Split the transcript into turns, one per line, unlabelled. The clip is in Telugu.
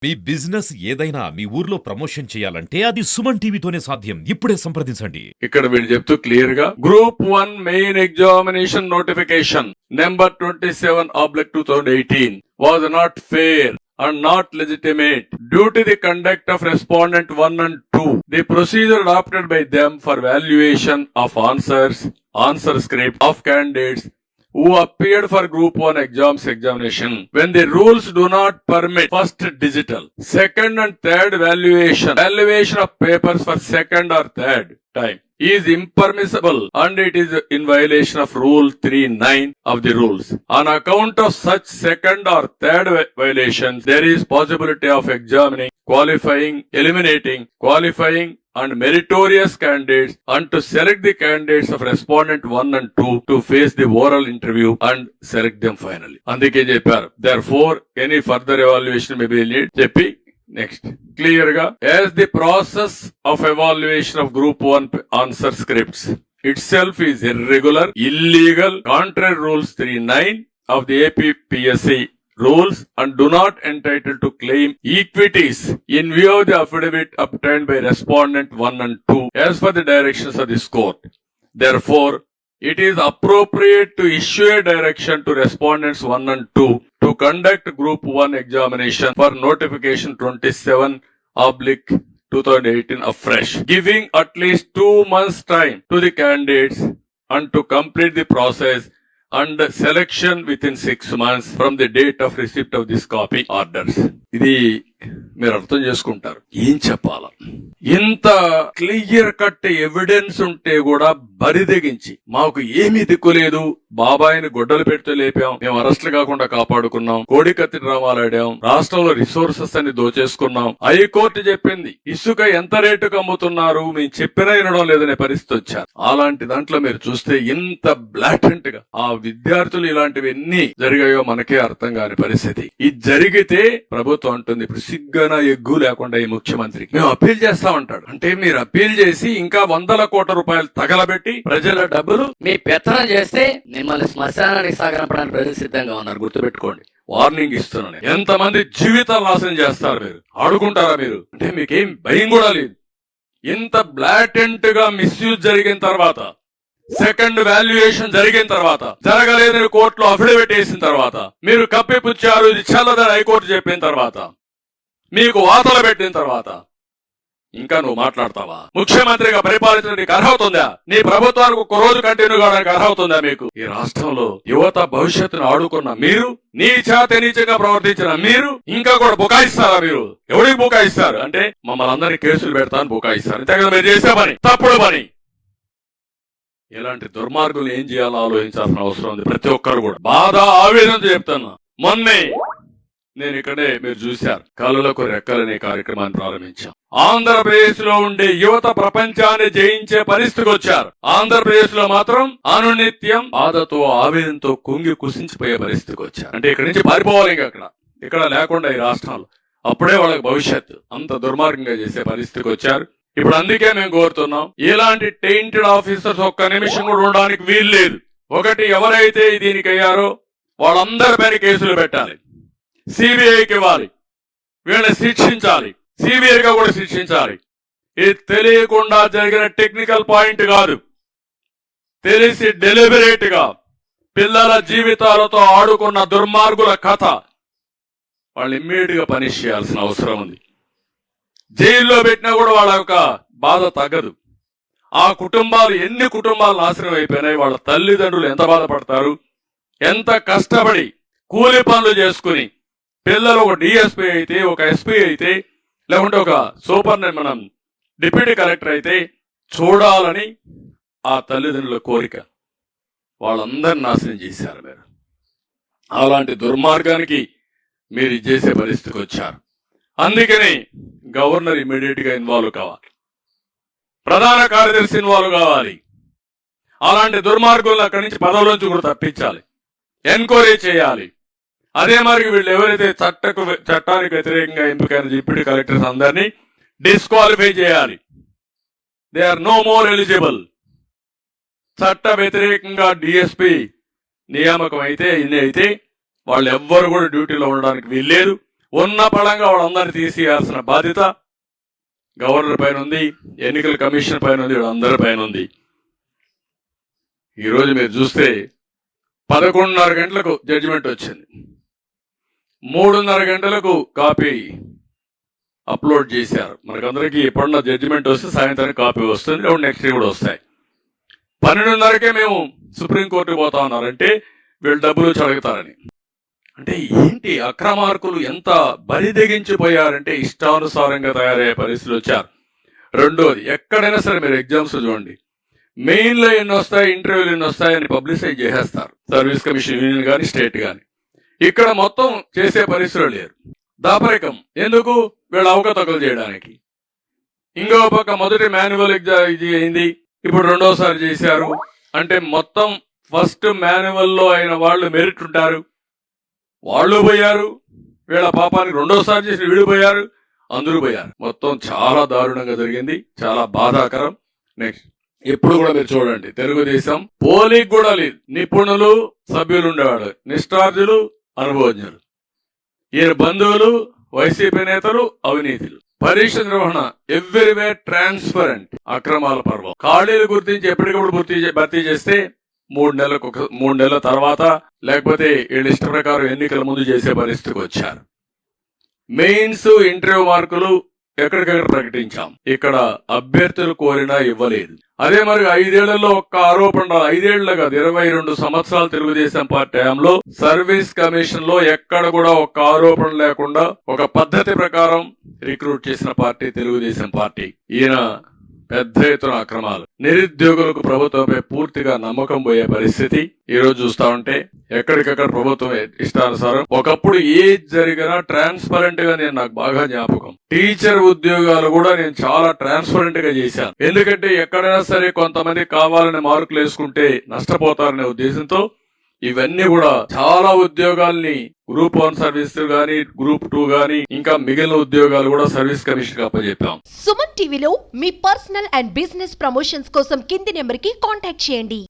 మీ బిజినెస్ ఏదైనా మీ ఊర్లో ప్రమోషన్ చేయాలంటే అది సుమన్ టీవీతోనే సాధ్యం. ఇప్పుడే సంప్రదించండి.
ఇక్కడ వీళ్ళు చెప్తూ క్లియర్ గా group 1 main examination notification number 27/2018 was not fair and not legitimate due to the conduct of respondent 1 and 2. The procedure adopted by them for valuation of answer script of candidates who appeared for group 1 examination when the rules do not permit first digital, second and third valuation of papers for second or third time is impermissible and it is in violation of rule 3(9) of the rules. On account of such second or third violations, there is possibility of examining, eliminating qualifying and meritorious candidates and to select the candidates of respondent 1 and 2 to face the oral interview and select them finally. అందుకే చెప్పారు. Therefore, any further evaluation may be needed. చెప్పి నెక్స్ట్ క్లియర్ గా as the process of evaluation of group 1 answer scripts itself is irregular, illegal, contrary rules 3(9) of the APPSC rules and do not entitle to claim equities in view of the affidavit obtained by respondent 1 and 2 as per the directions of this court. Therefore, it is appropriate to issue a direction to respondents 1 and 2 to conduct group 1 examination for notification 27/2018 afresh, giving at least 2 months time to the candidates and to complete the process and selection within 6 months from the date of receipt of this copy orders. ఇది మీరు అర్థం చేసుకుంటారు. ఏం చెప్పాలా? ఇంత క్లియర్ కట్ ఎవిడెన్స్ ఉంటే కూడా బరిదెగించి మాకు ఏమీ దిక్కులేదు, బాబాయిని గొడ్డలు పెడితే లేపాం, మేము అరెస్టులు కాకుండా కాపాడుకున్నాం, కోడికత్తి డ్రామాలు ఆడాం, రాష్ట్రంలో రిసోర్సెస్ అన్ని దోచేసుకున్నాం, హైకోర్టు చెప్పింది ఇసుక ఎంత రేటుకు అమ్ముతున్నారు మేము చెప్పినా వినడం లేదనే పరిస్థితి వచ్చారు. అలాంటి దాంట్లో మీరు చూస్తే ఇంత బ్లాటెంట్ గా ఆ విద్యార్థులు ఇలాంటివి ఎన్ని జరిగాయో మనకే అర్థం కాని పరిస్థితి. ఇది జరిగితే ప్రభుత్వం అంటుంది ఇప్పుడు సిగ్గున ఎగ్గు లేకుండా ఈ ముఖ్యమంత్రికి మేము అప్పీల్ చేస్తామంటాడు. అంటే మీరు అప్పీల్ చేసి ఇంకా 100 కోట్ల రూపాయలు తగలబెట్టి ప్రజల డబ్బులు
మీ పెత్తనం చేస్తే మిమ్మల్ని శ్మశానానికి సాగనపడానికి ప్రజలు సిద్ధంగా ఉన్నారు, గుర్తుపెట్టుకోండి.
వార్నింగ్ ఇస్తున్నాను. ఎంతమంది జీవితాలు నాశనం చేస్తారు మీరు? ఆడుకుంటారా మీరు? అంటే మీకేం భయం కూడా లేదు. ఇంత బ్లాటెంట్ గా మిస్యూజ్ జరిగిన తర్వాత, సెకండ్ వాల్యుయేషన్ జరిగిన తర్వాత, జరగలేదని కోర్టులో అఫిడవిట్ వేసిన తర్వాత, మీరు కప్పిపుచ్చారు ఇది చెల్లదని హైకోర్టు చెప్పిన తర్వాత, మీకు వాతలు పెట్టిన తర్వాత ఇంకా నువ్వు మాట్లాడతావా? ముఖ్యమంత్రిగా పరిపాలించడానికి అర్హత ఉందా? నీ ప్రభుత్వానికి ఒక రోజు కంటిన్యూ కావడానికి అర్హత ఉందా మీకు? ఈ రాష్ట్రంలో యువత భవిష్యత్తును ఆడుకున్న మీరు, నీచంగా ప్రవర్తించిన మీరు ఇంకా కూడా బుకాయిస్తారా? మీరు ఎవరికి బుకాయిస్తారు అంటే మమ్మల్ని అందరినీ కేసులు పెడతాను బుకాయిస్తారు. అంతే కదా మీరు చేసే పని, తప్పుడు పని. ఇలాంటి దుర్మార్గులు ఏం చేయాలో ఆలోచించాల్సిన అవసరం ఉంది ప్రతి ఒక్కరు కూడా. బాధ ఆవేదనతో చెప్తున్నా. మొన్నే నేను ఇక్కడే మీరు చూశారు, కళలకు రెక్కలనే కార్యక్రమాన్ని ప్రారంభించాం. ఆంధ్రప్రదేశ్ లో ఉండే యువత ప్రపంచాన్ని జయించే పరిస్థితికి వచ్చారు. ఆంధ్రప్రదేశ్ లో మాత్రం అనునిత్యం బాధతో ఆవేదనతో కుంగి కుసించిపోయే పరిస్థితికి వచ్చారు. అంటే ఇక్కడి నుంచి పారిపోవాలి. ఇంకా ఇక్కడ లేకుండా ఈ రాష్ట్రాలు అప్పుడే వాళ్ళకి భవిష్యత్తు. అంత దుర్మార్గంగా చేసే పరిస్థితికి వచ్చారు. ఇప్పుడు అందుకే మేము కోరుతున్నాం, ఇలాంటి టెయింటెడ్ ఆఫీసర్స్ ఒక్క నిమిషం కూడా ఉండడానికి వీలు లేదు. ఒకటి, ఎవరైతే దీనికి అయ్యారో వాళ్ళందరి పైన కేసులు పెట్టాలి, సిబిఐకి ఇవ్వాలి, వీళ్ళని శిక్షించాలి, సివియర్ కూడా శిక్షించాలి. ఇది తెలియకుండా జరిగిన టెక్నికల్ పాయింట్ కాదు, తెలిసి డెలిబరేట్ గా పిల్లల జీవితాలతో ఆడుకున్న దుర్మార్గుల కథ. వాళ్ళు ఇమ్మీడియట్ గా పనిష్ చేయాల్సిన అవసరం ఉంది. జైల్లో పెట్టినా కూడా వాళ్ళ యొక్క బాధ తగ్గదు. ఆ కుటుంబాలు, ఎన్ని కుటుంబాలు నాశనం అయిపోయినాయి, వాళ్ళ తల్లిదండ్రులు ఎంత బాధపడతారు, ఎంత కష్టపడి కూలి పనులు చేసుకుని పిల్లలు ఒక డిఎస్పీ అయితే, ఒక ఎస్పీ అయితే, లేకుంటే ఒక మనం డిప్యూటీ కలెక్టర్ అయితే చూడాలని ఆ తల్లిదండ్రుల కోరిక. వాళ్ళందరినీ నాశనం చేశారు మీరు. అలాంటి దుర్మార్గానికి మీరు చేసే పరిస్థితికి వచ్చారు. అందుకని గవర్నర్ ఇమ్మీడియట్ గా ఇన్వాల్వ్ కావాలి, ప్రధాన కార్యదర్శి ఇన్వాల్వ్ కావాలి. అలాంటి దుర్మార్గులను అక్కడి నుంచి పదవులోంచి కూడా తప్పించాలి, ఎంక్వైరీ చేయాలి. అదే మరి వీళ్ళు ఎవరైతే చట్టానికి వ్యతిరేకంగా ఎంపికైన డిప్యూటీ కలెక్టర్స్ అందరినీ డిస్క్వాలిఫై చేయాలి. They are no more eligible. చట్ట వ్యతిరేకంగా డిఎస్పీ నియామకం అయితే ఇన్ని అయితే వాళ్ళు ఎవ్వరు కూడా డ్యూటీలో ఉండడానికి వీల్లేదు. ఉన్న పడంగా వాళ్ళందరినీ తీసేయాల్సిన బాధ్యత గవర్నర్ పైన ఉంది, ఎన్నికల కమిషన్ పైన ఉంది, వీళ్ళందరి పైన ఉంది. ఈరోజు మీరు చూస్తే 11:30 గంటలకు జడ్జిమెంట్ వచ్చింది, 3:30 గంటలకు కాపీ అప్లోడ్ చేశారు. మనకందరికీ ఎప్పుడన్నా జడ్జిమెంట్ వస్తే సాయంత్రం కాపీ వస్తుంది, లేదా నెక్స్ట్ డే కూడా వస్తాయి. 12:30కే మేము సుప్రీంకోర్టుకు పోతా ఉన్నారంటే వీళ్ళు డబ్బులు చదువుతారని. అంటే ఏంటి అక్రమార్కులు ఎంత బరిదెగించిపోయారంటే ఇష్టానుసారంగా తయారయ్యే పరిస్థితులు వచ్చారు. రెండోది, ఎక్కడైనా సరే మీరు ఎగ్జామ్స్ చూడండి, మెయిన్లో ఎన్ని వస్తాయి, ఇంటర్వ్యూలు ఎన్ని వస్తాయని పబ్లిసైజ్ చేసేస్తారు, సర్వీస్ కమిషన్ యూనియన్ కానీ స్టేట్ కానీ. ఇక్కడ మొత్తం చేసే పరిస్థితులు లేరు. దాపరికం ఎందుకు? వీళ్ళు అవకతవకలు చేయడానికి. ఇంకో పక్క మొదటి మాన్యువల్ ఎగ్జామ్ ఇది అయింది, ఇప్పుడు రెండోసారి చేశారు. అంటే మొత్తం ఫస్ట్ మాన్యువల్లో అయిన వాళ్ళు మెరిట్ ఉంటారు, వాళ్ళు పోయారు. వీళ్ళ పాపానికి రెండోసారి చేసి వీళ్ళు పోయారు, అందరూ పోయారు. మొత్తం చాలా దారుణంగా జరిగింది, చాలా బాధాకరం. నెక్స్ట్, ఇప్పుడు కూడా మీరు చూడండి, తెలుగుదేశం పోలింగ్ కూడా లేదు. నిపుణులు సభ్యులు ఉండేవాడు, నిష్ఠార్థులు అనుభవజ్ఞులు, ఈయన బంధువులు వైసీపీ నేతలు అవినీతులు. పరీక్ష నిర్వహణ ఎవ్రీవేర్ ట్రాన్స్పరెంట్, అక్రమాల పర్వం. ఖాళీలు గుర్తించి ఎప్పటికప్పుడు భర్తీ చేస్తే 3 నెలల తర్వాత, లేకపోతే వీళ్ళ ఇష్ట ప్రకారం ఎన్నికల ముందు చేసే పరిస్థితికి వచ్చారు. మెయిన్స్ ఇంటర్వ్యూ మార్కులు ఎక్కడికెక్కడ ప్రకటించాం, ఇక్కడ అభ్యర్థులు కోరినా ఇవ్వలేదు. అదే మరి 5 ఏళ్లలో ఒక్క ఆరోపణ, 5 ఏళ్లు కాదు 22 సంవత్సరాలు తెలుగుదేశం పార్టీ హయాంలో సర్వీస్ కమిషన్ లో ఎక్కడ కూడా ఒక్క ఆరోపణ లేకుండా ఒక పద్ధతి ప్రకారం రిక్రూట్ చేసిన పార్టీ తెలుగుదేశం పార్టీ. ఈయన పెద్ద ఎత్తున అక్రమాలు, నిరుద్యోగులకు ప్రభుత్వంపై పూర్తిగా నమ్మకం పోయే పరిస్థితి ఈ రోజు చూస్తా ఉంటే ఎక్కడికక్కడ ప్రభుత్వం ఇష్టానుసారం. ఒకప్పుడు ఏది జరిగినా ట్రాన్స్పరెంట్ గా నాకు బాగా జ్ఞాపకం. టీచర్ ఉద్యోగాలు కూడా నేను చాలా ట్రాన్స్పరెంట్ గా చేశాను. ఎందుకంటే ఎక్కడైనా సరే కొంతమంది కావాలని మార్కులు వేసుకుంటే నష్టపోతారనే ఉద్దేశంతో ఇవన్నీ కూడా చాలా ఉద్యోగాల్ని గ్రూప్ 1 సర్వీస్ గానీ, గ్రూప్ 2 గానీ, ఇంకా మిగిలిన ఉద్యోగాలు కూడా సర్వీస్ కమిషన్ అప్పచెప్పాం.
సుమన్ టీవీలో మీ పర్సనల్ అండ్ బిజినెస్ ప్రమోషన్స్ కోసం కింది నెంబర్ కి కాంటాక్ట్ చేయండి.